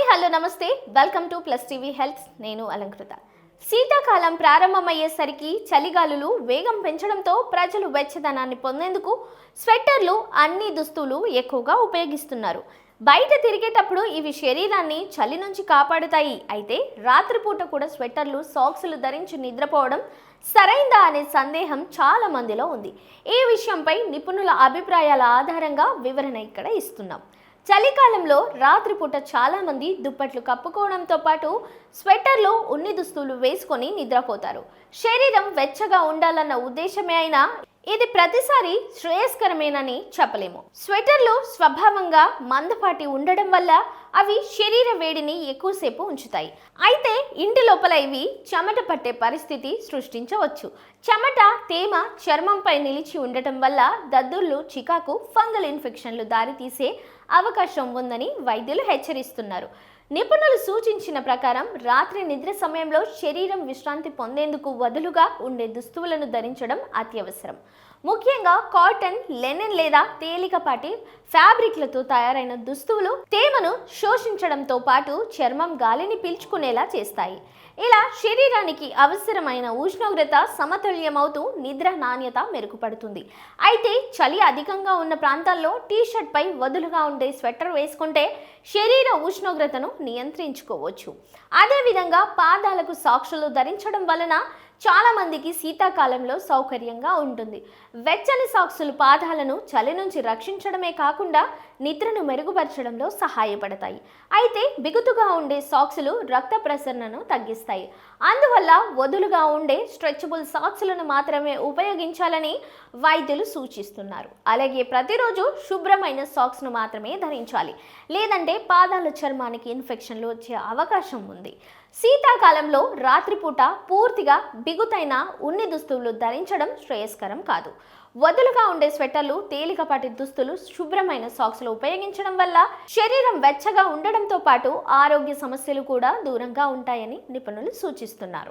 Hello నమస్తే welcome to plus TV health నేను అలంకృత. శీతాకాలం ప్రారంభమయ్యేసరికి చలిగాలులు వేగం పెంచడంతో ప్రజలు వెచ్చదనాన్ని పొందేందుకు స్వెట్టర్లు అన్ని దుస్తులు ఎక్కువగా ఉపయోగిస్తున్నారు. బయట తిరిగేటప్పుడు ఇవి శరీరాన్ని చలి నుంచి కాపాడుతాయి. అయితే రాత్రిపూట కూడా స్వెట్టర్లు సాక్స్లు ధరించి నిద్రపోవడం సరైందా అనే సందేహం చాలా మందిలో ఉంది. ఈ విషయంపై నిపుణుల అభిప్రాయాల ఆధారంగా వివరణ ఇక్కడ ఇస్తున్నాం. చలికాలంలో రాత్రిపూట చాలా మంది దుప్పట్లు కప్పుకోవడంతో పాటు స్వెట్టర్లు ఉన్ని దుస్తులు వేసుకొని నిద్రపోతారు. శరీరం వెచ్చగా ఉండాలన్న ఉద్దేశమే అయినా ఇది ప్రతిసారి శ్రేయస్కరమేనని చెప్పలేము. స్వెటర్లు స్వభావంగా మందపాటి ఉండడం వల్ల అవి శరీర వేడిని ఎక్కువసేపు ఉంచుతాయి. అయితే ఇంటి లోపల ఇవి చెమట పట్టే పరిస్థితి సృష్టించవచ్చు. చెమట తేమ చర్మంపై నిలిచి ఉండటం వల్ల దద్దుర్లు, చికాకు, ఫంగల్ ఇన్ఫెక్షన్లు దారితీసే అవకాశం ఉందని వైద్యులు హెచ్చరిస్తున్నారు. నిపుణులు సూచించిన ప్రకారం రాత్రి నిద్ర సమయంలో శరీరం విశ్రాంతి పొందేందుకు వదులుగా ఉండే దుస్తువులను ధరించడం అత్యవసరం. ముఖ్యంగా కాటన్, లెనిన్ లేదా తేలికపాటి ఫ్యాబ్రిక్లతో తయారైన దుస్తువులు తేమను శోషించడంతో పాటు చర్మం గాలిని పీల్చుకునేలా చేస్తాయి. ఇలా శరీరానికి అవసరమైన ఉష్ణోగ్రత సమతుల్యమవుతూ నిద్ర నాణ్యత మెరుగుపడుతుంది. అయితే చలి అధికంగా ఉన్న ప్రాంతాల్లో టీషర్ట్ పై వదులుగా ఉండే స్వెటర్ వేసుకుంటే శరీర ఉష్ణోగ్రతను నియంత్రించుకోవచ్చు. అదేవిధంగా పాదాలకు సాక్సులు ధరించడం వలన చాలా మందికి శీతాకాలంలో సౌకర్యంగా ఉంటుంది. వెచ్చని సాక్సులు పాదాలను చలి నుంచి రక్షించడమే కాకుండా నిద్రను మెరుగుపరచడంలో సహాయపడతాయి. అయితే బిగుతుగా ఉండే సాక్సులు రక్త ప్రసరణను తగ్గిస్తాయి. అందువల్ల వదులుగా ఉండే స్ట్రెచబుల్ సాక్సులను మాత్రమే ఉపయోగించాలని వైద్యులు సూచిస్తున్నారు. అలాగే ప్రతిరోజు శుభ్రమైన సాక్స్ను మాత్రమే ధరించాలి, లేదంటే పాదాల చర్మానికి ఇన్ఫెక్షన్లు వచ్చే అవకాశం ఉంది. శీతాకాలంలో రాత్రిపూట పూర్తిగా బిగుతైన ఉన్ని దుస్తులు ధరించడం శ్రేయస్కరం కాదు. వదులుగా ఉండే స్వెటర్లు, తేలికపాటి దుస్తులు, శుభ్రమైన సాక్స్లు ఉపయోగించడం వల్ల శరీరం వెచ్చగా ఉండడంతో పాటు ఆరోగ్య సమస్యలు కూడా దూరంగా ఉంటాయని నిపుణులు సూచిస్తున్నారు.